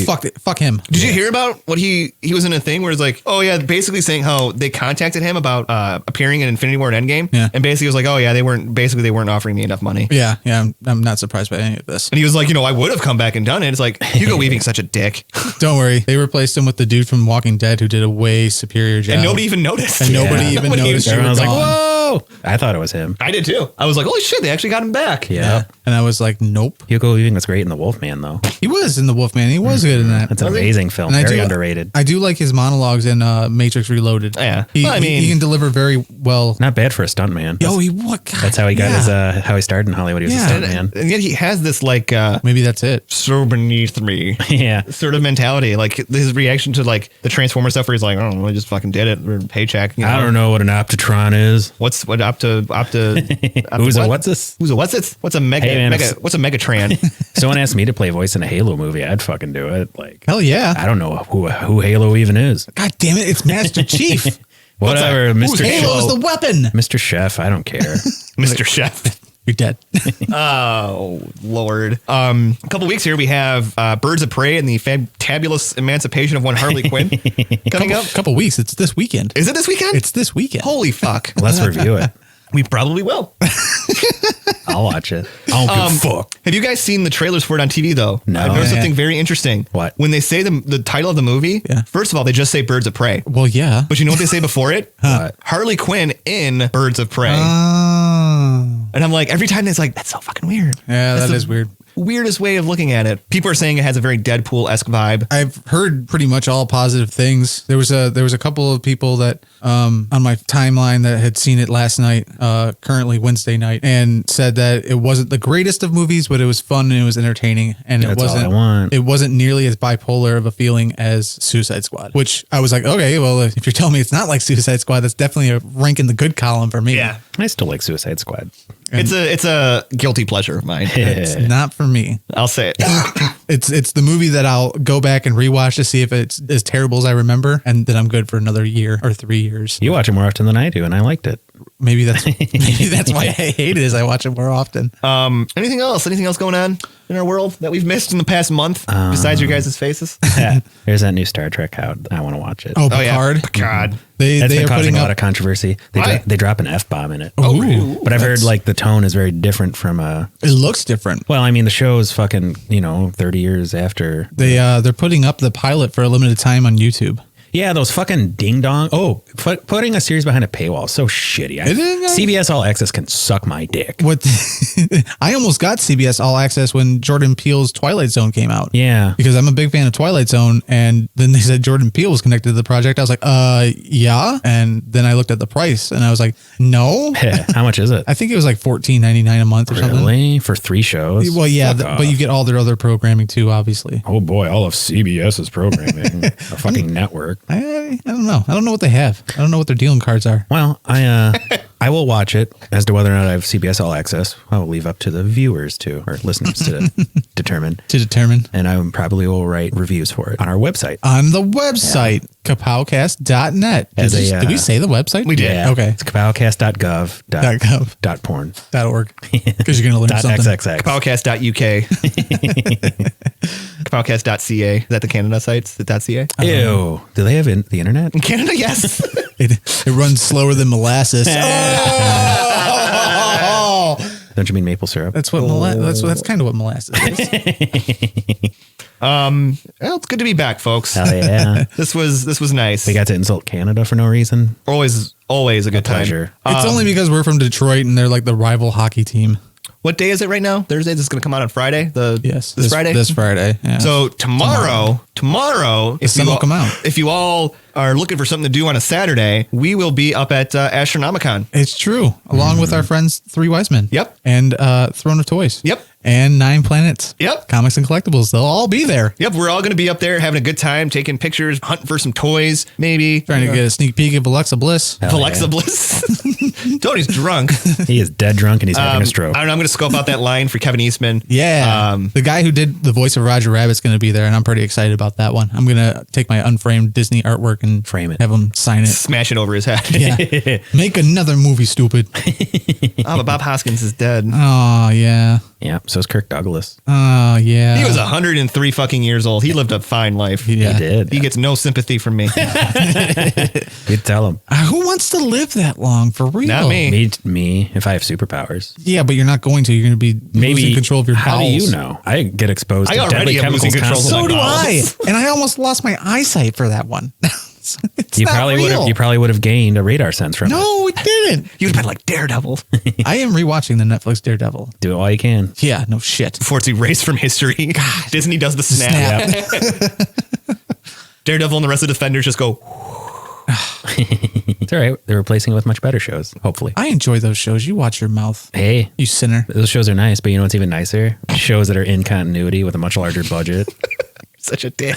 B: Fuck him.
A: Did you hear about what he was in a thing where it's like, oh yeah, basically saying how they contacted him about appearing in Infinity War and Endgame.
B: Yeah.
A: And basically was like, oh yeah, they weren't offering me enough money.
B: Yeah. I'm not surprised by any of this.
A: And he was like, you know, I would have come back and done it. It's like, Hugo Weaving's such a dick.
B: Don't worry. They replaced him with the dude from Walking Dead who did a way superior job.
A: And nobody even noticed.
B: And nobody even noticed you
C: Everyone
B: were
C: was like,
B: gone.
C: whoa! I thought it was him.
A: I did too. I was like, holy shit, they actually got him back.
C: Yeah.
B: And I was like, nope.
C: Hugo Weaving was great in The Wolfman, though.
B: He was in The Wolfman. He was good in that.
C: That's an amazing film.
B: And I
C: Very
B: do-
C: underrated.
B: I do like his monologues in Matrix Reloaded.
A: Yeah.
B: He,
A: Well, I mean-
B: he can deliver very well.
C: Not bad for a stuntman.
B: Yo, what? God,
C: That's how he got his how he started in Hollywood. He was
B: Yeah.
C: a stuntman.
A: And yet he has this like
B: Maybe that's it.
A: so beneath me
C: Yeah.
A: sort of mentality. Like his reaction to like the Transformer stuff where he's like, oh, I just fucking did it. Or paycheck. You know?
C: I don't know what an Optitron is.
A: What's what
C: Who's a what's this?
A: Who's a what's it? What's a mega,
C: Hey, man,
A: mega
C: if-
A: what's a Megatron?
C: Someone asked me to play voice in a Halo movie. I'd fucking do it. Like,
B: Hell yeah.
C: I don't know who Halo even is.
B: God damn it. It's Master Chief.
C: Whatever,
A: Who's
C: Mr.
A: Halo?
B: Halo is the weapon.
C: Mr. Chef. I don't care.
A: Mr. Chef.
B: You're dead.
A: Oh Lord. A couple weeks here we have Birds of Prey and the Fabulous Emancipation of One Harley Quinn coming up.
B: Couple weeks. It's this weekend.
A: Is it this weekend?
B: It's this weekend.
A: Holy fuck.
C: Let's review it.
A: We probably will.
C: I'll watch it. I don't give a fuck.
A: Have you guys seen the trailers for it on TV though?
C: No.
A: I've noticed
B: Yeah.
A: something very interesting.
C: What?
A: When they say the title of the movie,
B: Yeah.
A: first of all, they just say Birds of Prey.
B: Well, yeah.
A: But you know what they say before it?
C: What?
A: Harley Quinn in Birds of Prey.
B: Oh.
A: And I'm like, every time it's like, that's so fucking weird.
B: Yeah,
A: That's
B: that
A: the
B: is weird.
A: Weirdest way of looking at it. People are saying it has a very Deadpool-esque vibe.
B: I've heard pretty much all positive things. There was a couple of people that on my timeline that had seen it last night, currently Wednesday night, and said that it wasn't the greatest of movies, but it was fun and it was entertaining, and
C: That's all I want.
B: it wasn't nearly as bipolar of a feeling as Suicide Squad. Which I was like, okay, well, if you're telling me it's not like Suicide Squad, that's definitely a rank in the good column for me.
A: Yeah.
C: I still like Suicide Squad.
A: It's a guilty pleasure of mine.
B: It's not for me.
A: I'll say it.
B: It's the movie that I'll go back and rewatch to see if it's as terrible as I remember, and then I'm good for another year or 3 years.
C: You watch it more often than I do, and I liked it.
B: Maybe that's why I hate it. Is I watch it more often.
A: Anything else? Anything else going on in our world that we've missed in the past month besides your guys' faces?
C: There's that new Star Trek out. I want to watch it.
B: Oh,
A: Oh yeah,
B: Picard.
A: Picard.
B: They
C: That's
B: are
C: been causing
B: putting
C: a lot
B: up.
C: of controversy. They drop an F-bomb in it.
B: Oh, really?
C: But I've heard like the tone is very different from
B: It looks different.
C: well, I mean, the show is fucking, 30 years after.
B: They're putting up the pilot for a limited time on YouTube.
C: Yeah, those fucking ding dong. Oh, putting a series behind a paywall is so shitty. CBS All Access can suck my dick.
B: What? I almost got CBS All Access when Jordan Peele's Twilight Zone came out.
C: Yeah.
B: Because I'm a big fan of Twilight Zone, and then they said Jordan Peele was connected to the project. I was like, yeah. And then I looked at the price, and I was like, no.
C: How much is it?
B: I think it was like $14.99 a month or something.
C: Really? For 3 shows?
B: Well, yeah,
C: Fuck
B: but you
C: off.
B: get all their other programming too, obviously.
C: Oh boy, all of CBS's programming. A fucking network.
B: I don't know. I don't know what they have. I don't know what their dealing cards are.
C: Well, I will watch it. As to whether or not I have CBS All Access, I will leave up to the viewers to, or listeners to determine.
B: To determine.
C: And I probably will write reviews for it on our website.
B: On the website, kapowcast.net. Did we say the website?
A: We did.
C: Yeah.
B: Okay.
C: It's kapowcast.gov. .porn.
B: .org. Because you're going to learn something.
C: .xxx.
A: Kapowcast.uk. Kapowcast.ca. Is that the Canada sites? The .ca?
C: Ew. Do they have the internet?
A: In Canada, yes.
B: It runs slower than molasses. Oh!
C: Don't you mean maple syrup?
B: That's what that's kind of what molasses is.
A: Well, it's good to be back, folks.
C: Hell yeah.
A: This was nice.
C: We got to insult Canada for no reason.
A: Always a good time.
C: Pleasure.
B: It's only because we're from Detroit and they're like the rival hockey team.
A: What day is it right now? Thursday? This is going to come out on Friday? This Friday?
B: This Friday. Yeah.
A: So tomorrow, if
B: sun will come out.
A: If you all are looking for something to do on a Saturday, we will be up at Astronomicon.
B: It's true. Along with our friends, Three Wise Men.
A: Yep.
B: And Throne of Toys.
A: Yep.
B: And 9 Planets.
A: Yep.
B: Comics and Collectibles. They'll all be there.
A: Yep, we're all going to be up there having a good time, taking pictures, hunting for some toys, maybe.
B: Trying to get a sneak peek of Alexa Bliss.
A: Alexa Bliss. Tony's drunk.
C: He is dead drunk and he's having a stroke.
A: I don't know, I'm going to scope out that line for Kevin Eastman.
B: Yeah. The guy who did the voice of Roger Rabbit's going to be there, and I'm pretty excited about that one. I'm going to take my unframed Disney artwork and
C: Frame it.
B: have him sign it.
A: Smash it over his head.
B: Yeah. Make another movie, stupid.
A: But Bob Hoskins is dead.
B: Oh, yeah.
C: Yeah, so is Kirk Douglas.
B: Oh, yeah.
A: He was 103 fucking years old. He lived a fine life.
B: Yeah.
C: He did.
A: He gets no sympathy from me.
C: You'd tell him.
B: Who wants to live that long, for real?
A: Not me.
C: Me, if I have superpowers.
B: Yeah, but you're not going to. You're going to be losing control of your
C: How
B: bowels.
C: do you know? I get exposed
A: I
C: to
A: already
C: deadly
A: am losing
C: chemicals
A: control of
C: constantly.
B: So do I.
A: bowels.
B: And I almost lost my eyesight for that one. It's
C: You
B: not
C: probably would
B: real.
C: have. You probably would have gained a radar sense from it.
B: No, it didn't.
A: You'd have been like Daredevil.
B: I am rewatching the Netflix Daredevil.
C: Do it while you can.
B: Yeah, no shit.
A: Before it's erased from history. Disney does the snap. Daredevil and the rest of the Defenders just go.
C: It's all right. They're replacing it with much better shows. Hopefully.
B: I enjoy those shows. You watch your mouth.
C: Hey,
B: You sinner.
C: those shows are nice, but you know what's even nicer? Shows that are in continuity with a much larger budget.
A: Such a dick.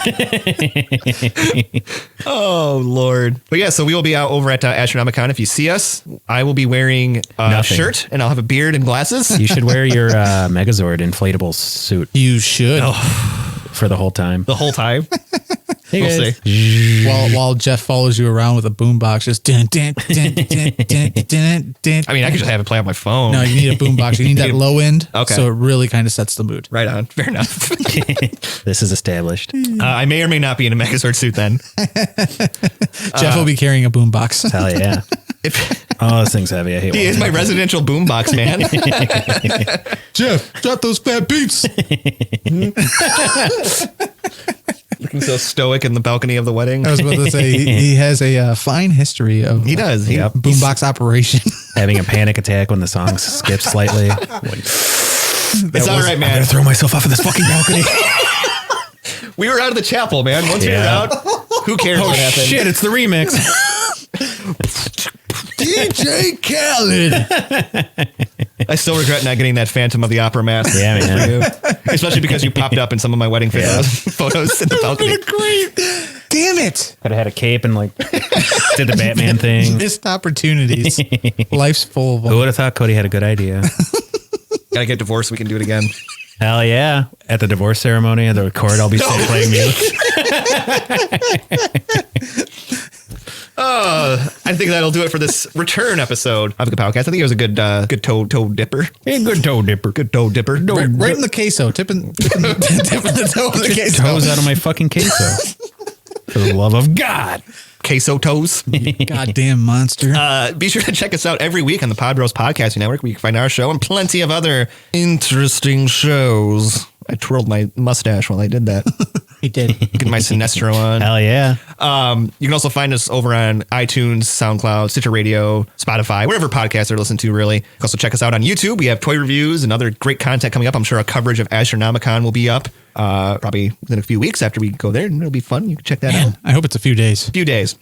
A: Oh, Lord. But yeah, so we will be out over at Astronomicon. If you see us, I will be wearing a
C: Nothing.
A: shirt and I'll have a beard and glasses.
C: You should wear your Megazord inflatable suit
B: You should.
C: for the whole time.
A: The whole time.
C: Hey,
A: We'll
C: guys.
A: see.
B: While Jeff follows you around with a boombox, just dun, dun, dun, dun, dun, dun, dun.
A: I mean, I could just have it play on my phone.
B: No, you need a boombox. You need that low end.
A: Okay.
B: So it really kind of sets the mood.
A: Right on. Fair enough.
C: This is established.
A: I may or may not be in a Megazord suit then.
B: Jeff will be carrying a boombox.
C: Hell yeah.
A: If
C: Oh, this thing's heavy. I hate
A: he is my
C: walking.
A: residential boombox, man.
B: Jeff, drop those fat beats.
A: Looking so stoic in the balcony of the wedding.
B: I was about to say he has a fine history of
A: He does. He,
C: Yep.
B: boombox operation.
C: Having a panic attack when the song skips slightly.
A: It's all right, man.
C: throw myself off of this fucking balcony.
A: We were out of the chapel, man. Once we were
C: Yeah.
A: out, who cares what happened?
C: Shit, it's the remix.
B: DJ Khaled.
A: I still regret not getting that Phantom of the Opera mask.
C: Yeah, man.
A: for you. Especially because you popped up in some of my wedding photos in the balcony.
B: Great. Damn it.
C: Could have had a cape and like did the Batman thing.
B: Missed opportunities. Life's full of them.
C: Who would have thought Cody had a good idea?
A: Gotta get divorced. We can do it again.
C: Hell yeah. At the divorce ceremony, at the court, I'll be still playing music.
A: I think that'll do it for this return episode of the Kapowcast. I think it was a good toe dipper.
C: Hey, good toe dipper.
A: Good toe dipper.
B: Right in the queso. Tipping the toe in the queso.
C: Toes out of my fucking queso. For the love of God.
A: Queso toes.
B: Goddamn monster.
A: Be sure to check us out every week on the Pod Bros Podcasting Network, where you can find our show and plenty of other interesting shows. I twirled my mustache while I did that.
B: He did.
A: Get my Sinestro on.
C: Hell yeah.
A: You can also find us over on iTunes, SoundCloud, Stitcher Radio, Spotify, wherever podcasts are listened to, really. You can also check us out on YouTube. We have toy reviews and other great content coming up. I'm sure a coverage of Astronomicon will be up probably within a few weeks after we go there, and it'll be fun. You can check that out.
B: I hope it's a few days.
A: Few days.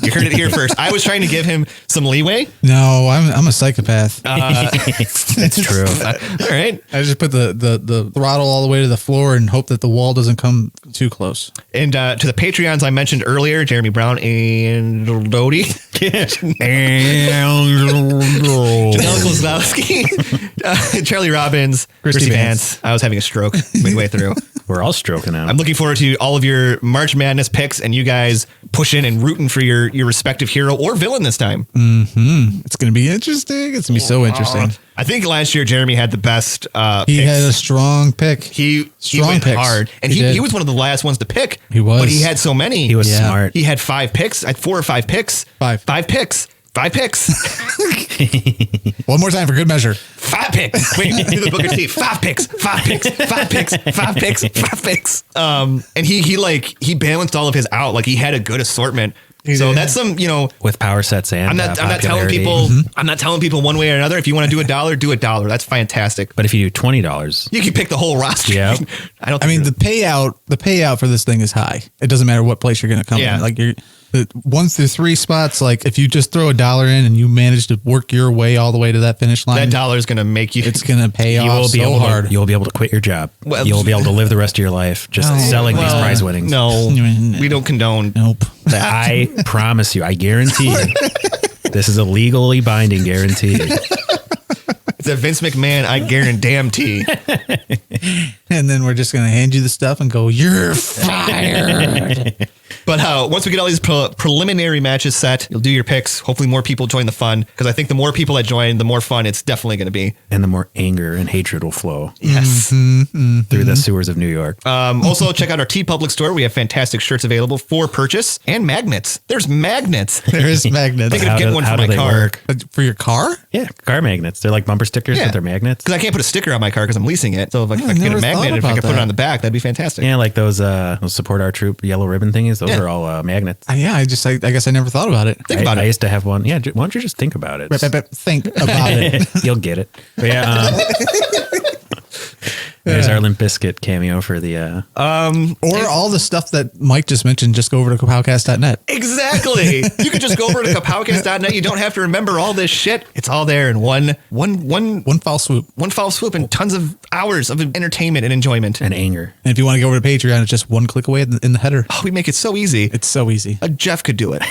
A: You heard it here first. I was trying to give him some leeway.
B: No, I'm a psychopath.
C: It's true.
A: All right.
B: I just put the throttle all the way to the floor and hope that the wall doesn't come too close.
A: And to the Patreons I mentioned earlier, Jeremy Brown and Dodie, Janelle Kozlowski, Charlie Robbins, Christy Vance. I was having a stroke midway through.
C: We're all stroking out.
A: I'm looking forward to all of your March Madness picks and you guys pushing and rooting for your respective hero or villain this time.
B: It's going to be interesting. It's going to be so interesting.
A: I think last year Jeremy had the best
B: He
A: picks.
B: had a strong pick.
A: He
B: Strong
A: went
B: picks.
A: hard, and
B: He
A: he
B: did.
A: was one of the last ones to pick.
B: He was.
A: But he had so many.
C: He was
B: Yeah.
C: smart.
A: He had 5 picks, 4 or 5 picks.
B: Five
A: picks. 5 picks.
B: One more time for good measure.
A: 5 picks. Wait, do the Booker T. 5 picks. 5 picks. 5 picks. 5 picks. 5 picks. And he balanced all of his out. Like he had a good assortment. So
B: did.
A: that's some,
C: With power sets and
A: I'm not telling
C: popularity.
A: people. I'm not telling people one way or another. If you want to do $1, do $1. That's fantastic.
C: But if you do $20,
A: You can pick the whole roster.
C: Yeah.
A: I
B: mean, the payout for this thing is high. It doesn't matter what place you're going to come
A: Yeah.
B: in. Like the 1 through 3 spots, like if you just throw $1 in and you manage to work your way all the way to that finish line,
A: that $1 is going to make you.
B: it's going to pay
C: you
B: off
C: will be
B: so
C: able
B: hard.
C: you'll be able to quit your job.
A: Well,
C: You'll be able to live the rest of your life just selling these prize winnings.
A: No, we don't condone.
B: Nope.
C: I promise you, I guarantee you, this is a legally binding guarantee.
A: It's a Vince McMahon. I guarantee.
B: And then we're just going to hand you the stuff and go, you're fired.
A: But once we get all these preliminary matches set, you'll do your picks. Hopefully more people join the fun, because I think the more people that join, the more fun it's definitely going to be.
C: And the more anger and hatred will flow
A: Yes.
C: through the sewers of New York.
A: Also, check out our TeePublic store. We have fantastic shirts available for purchase and magnets. There's magnets.
B: There is magnets.
A: Thinking of getting one for my car.
B: For your car?
C: Yeah, car magnets. They're like bumper stickers,
A: Yeah.
C: but they're magnets.
A: Because I can't put a sticker on my car because I'm leasing it. So if I could get
B: never
A: a magnet,
B: thought
A: if I
B: about
A: could put it
B: that.
A: on the back, that'd be fantastic.
C: Yeah, like those support our troop yellow ribbon thingies. Those are all magnets.
B: Yeah, I guess I never thought about it.
A: Think about
C: I
A: it.
C: used to have one. Yeah, why don't you just think about it?
B: Think about it.
C: You'll get it. But yeah, there's our Limp Bizkit cameo for the.
B: Or all the stuff that Mike just mentioned, just go over to Kapowcast.net.
A: Exactly. You could just go over to Kapowcast.net. You don't have to remember all this shit. It's all there in one
B: One foul swoop.
A: foul swoop and tons of hours of entertainment and enjoyment.
C: And anger.
B: And if you want to go over to Patreon, it's just one click away in the header.
A: Oh, we make it so easy.
B: It's so easy.
A: Jeff could do it.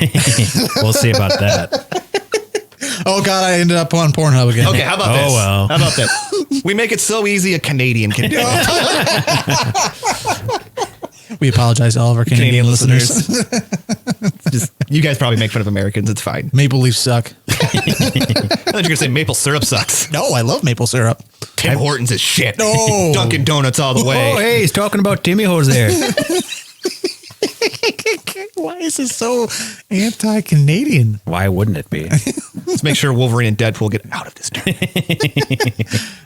C: We'll see about that.
B: Oh, God, I ended up on Pornhub again.
A: Okay, how about
C: Oh,
A: this?
C: well.
A: How about this? We make it so easy a Canadian can do it.
B: We apologize to all of our Canadian, listeners.
A: Just, you guys probably make fun of Americans. It's fine.
B: Maple Leafs suck.
A: I thought you were going to say maple syrup sucks.
B: No, I love maple syrup.
A: Tim Hortons is shit.
B: No.
A: Dunkin' Donuts all the way.
C: Oh, hey, he's talking about Timmy Hose there.
B: Why is this so anti-Canadian?
C: Why wouldn't it be?
A: Let's make sure Wolverine and Deadpool get out of this journey.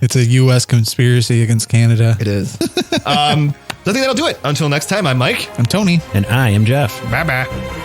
B: It's a U.S. conspiracy against Canada.
A: It is. So I think that'll do it. Until next time, I'm Mike.
B: I'm Tony.
C: And I am Jeff.
A: Bye-bye.